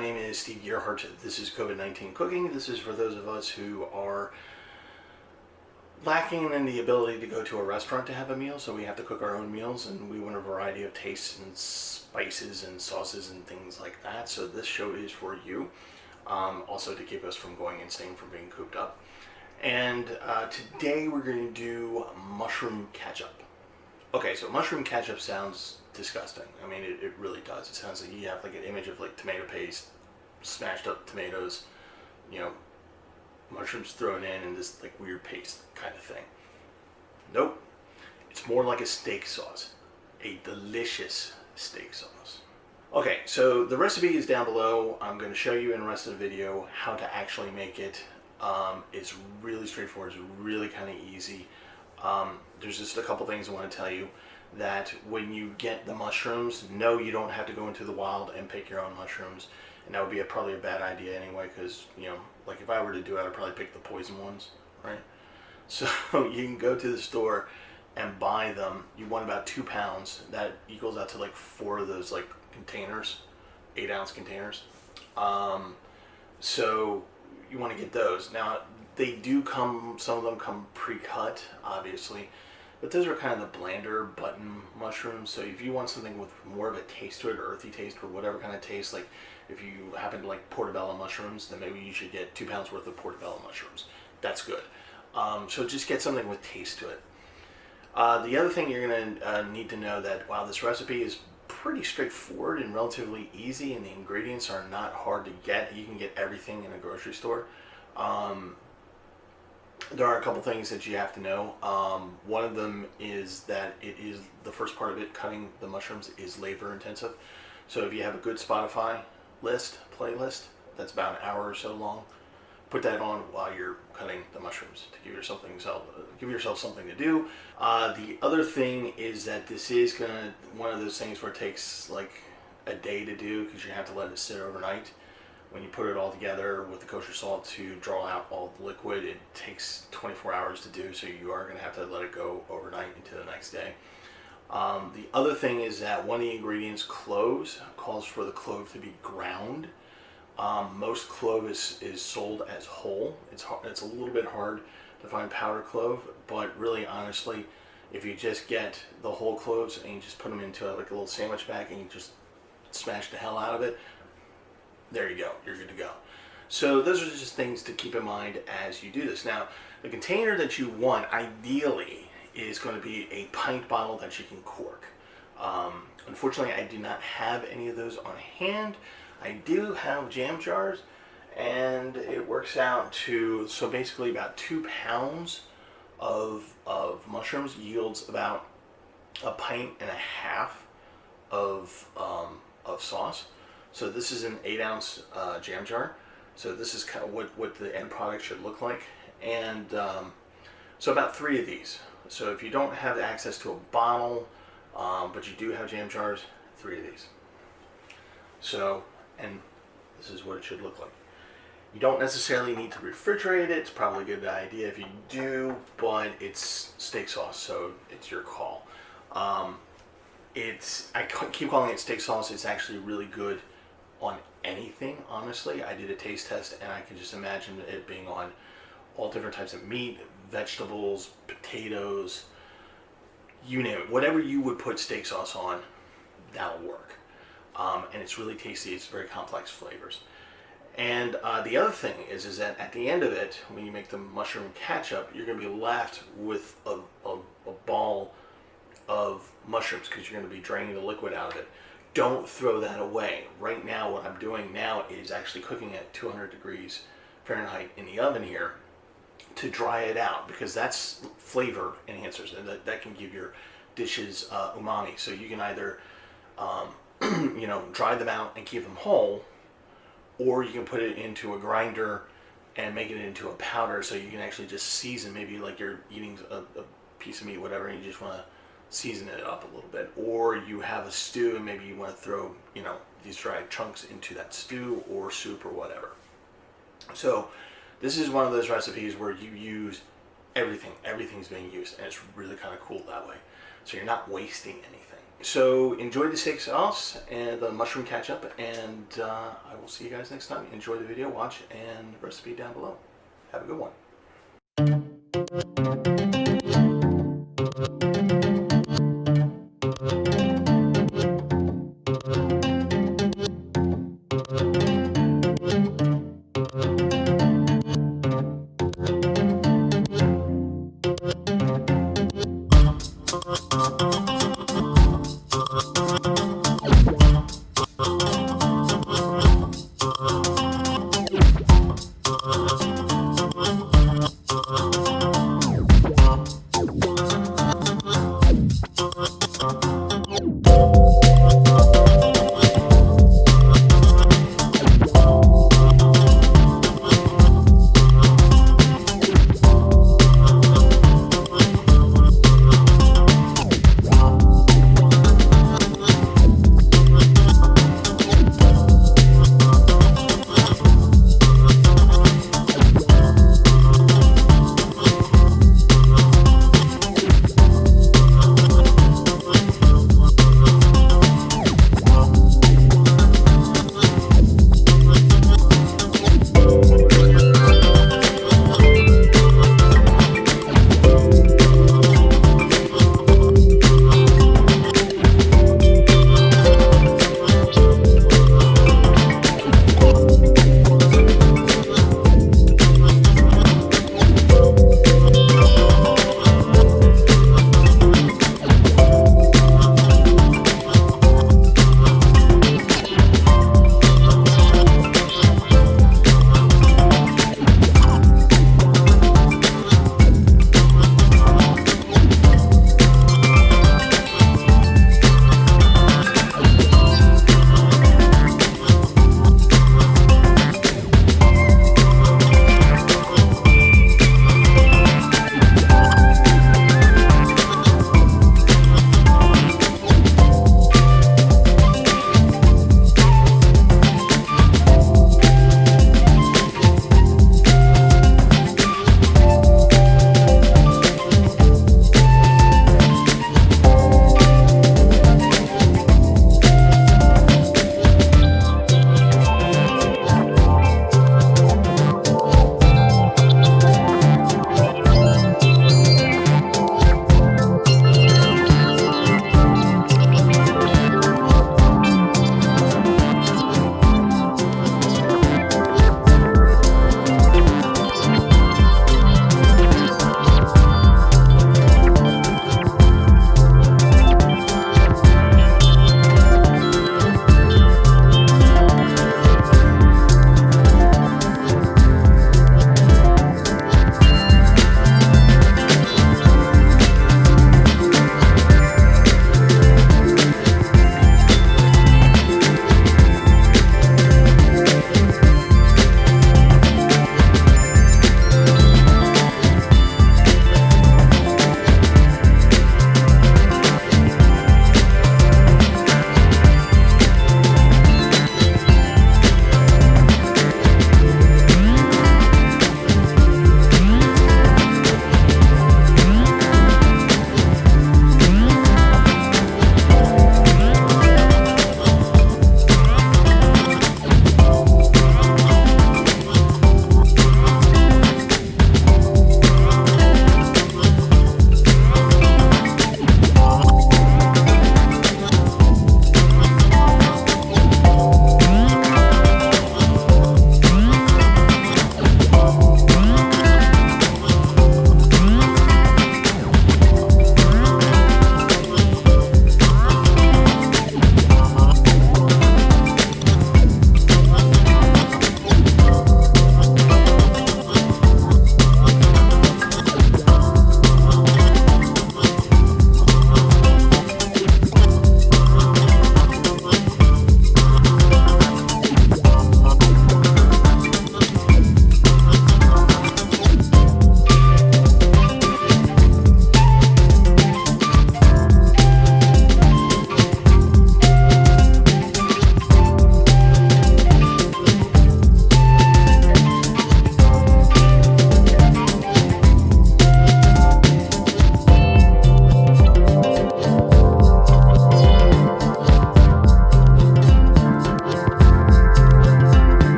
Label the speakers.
Speaker 1: my name is Steve Gearhart. This is COVID-19 Cooking. This is for those of us who are lacking in the ability to go to a restaurant to have a meal, so we have to cook our own meals, and we want a variety of tastes and spices and sauces and things like that. So this show is for you, also to keep us from going insane from being cooped up. And today we're going to do mushroom ketchup. Okay, so mushroom ketchup sounds disgusting. I mean, it really does. It sounds like you have like an image of like tomato paste, smashed up tomatoes, mushrooms thrown in and this like weird paste kind of thing. Nope. It's more like a steak sauce. A delicious steak sauce. Okay, so the recipe is down below. I'm going to show you in the rest of the video how to actually make it. It's really straightforward. It's really kind of easy. There's just a couple things I want to tell you. That when you get the mushrooms, no, you don't have to go into the wild and pick your own mushrooms. And that would be probably a bad idea anyway, because, like if I were to do it, I'd probably pick the poison ones, right? So you can go to the store and buy them. You want about 2 pounds. That equals out to like 4 of those like containers, 8-ounce containers. So you want to get those. Now, they do come, some of them come pre-cut, obviously. But those are kind of the blander button mushrooms. So if you want something with more of a taste to it, earthy taste, or whatever kind of taste, like if you happen to like portobello mushrooms, then maybe you should get 2 pounds worth of portobello mushrooms. That's good. So just get something with taste to it. The other thing you're gonna need to know that while this recipe is pretty straightforward and relatively easy, and the ingredients are not hard to get, you can get everything in a grocery store. There are a couple things that you have to know. One of them is that it is the first part of it, cutting the mushrooms, is labor intensive. So if you have a good Spotify playlist, that's about an hour or so long, put that on while you're cutting the mushrooms to give yourself something to do. The other thing is that this is one of those things where it takes like a day to do, because you have to let it sit overnight. When you put it all together with the kosher salt to draw out all the liquid, it takes 24 hours to do, so you are going to have to let it go overnight into the next day. The other thing is that one of the ingredients, cloves, calls for the clove to be ground. Most clove is sold as whole. It's a little bit hard to find powder clove, but really honestly, if you just get the whole cloves and you just put them into like a little sandwich bag and you just smash the hell out of it, there you go, you're good to go. So those are just things to keep in mind as you do this. Now, the container that you want, ideally, is going to be a pint bottle that you can cork. Unfortunately, I do not have any of those on hand. I do have jam jars, and it works out to, so basically about 2 pounds of mushrooms yields about a pint and a half of sauce. So this is an 8-ounce jam jar. So this is kind of what the end product should look like. And so about 3 of these. So if you don't have access to a bottle, but you do have jam jars, 3 of these. So, and this is what it should look like. You don't necessarily need to refrigerate it. It's probably a good idea if you do, but it's steak sauce, so it's your call. I keep calling it steak sauce. It's actually really good on anything, honestly. I did a taste test and I can just imagine it being on all different types of meat, vegetables, potatoes, you name it. Whatever you would put steak sauce on, that'll work. And it's really tasty. It's very complex flavors. And the other thing is that at the end of it, when you make the mushroom ketchup, you're going to be left with a ball of mushrooms, because you're going to be draining the liquid out of it. Don't throw that away. Right now, what I'm doing now is actually cooking at 200 degrees Fahrenheit in the oven here to dry it out, because that's flavor enhancers, and that can give your dishes umami. So you can either dry them out and keep them whole, or you can put it into a grinder and make it into a powder, so you can actually just season. Maybe like you're eating a piece of meat, whatever, and you just want to season it up a little bit. Or you have a stew and maybe you want to throw these dried chunks into that stew or soup or whatever. So this is one of those recipes where you use everything's being used, and it's really kind of cool that way. So you're not wasting anything. So enjoy the steak sauce and the mushroom ketchup, and I will see you guys next time. Enjoy the video, watch, and recipe down below. Have a good one.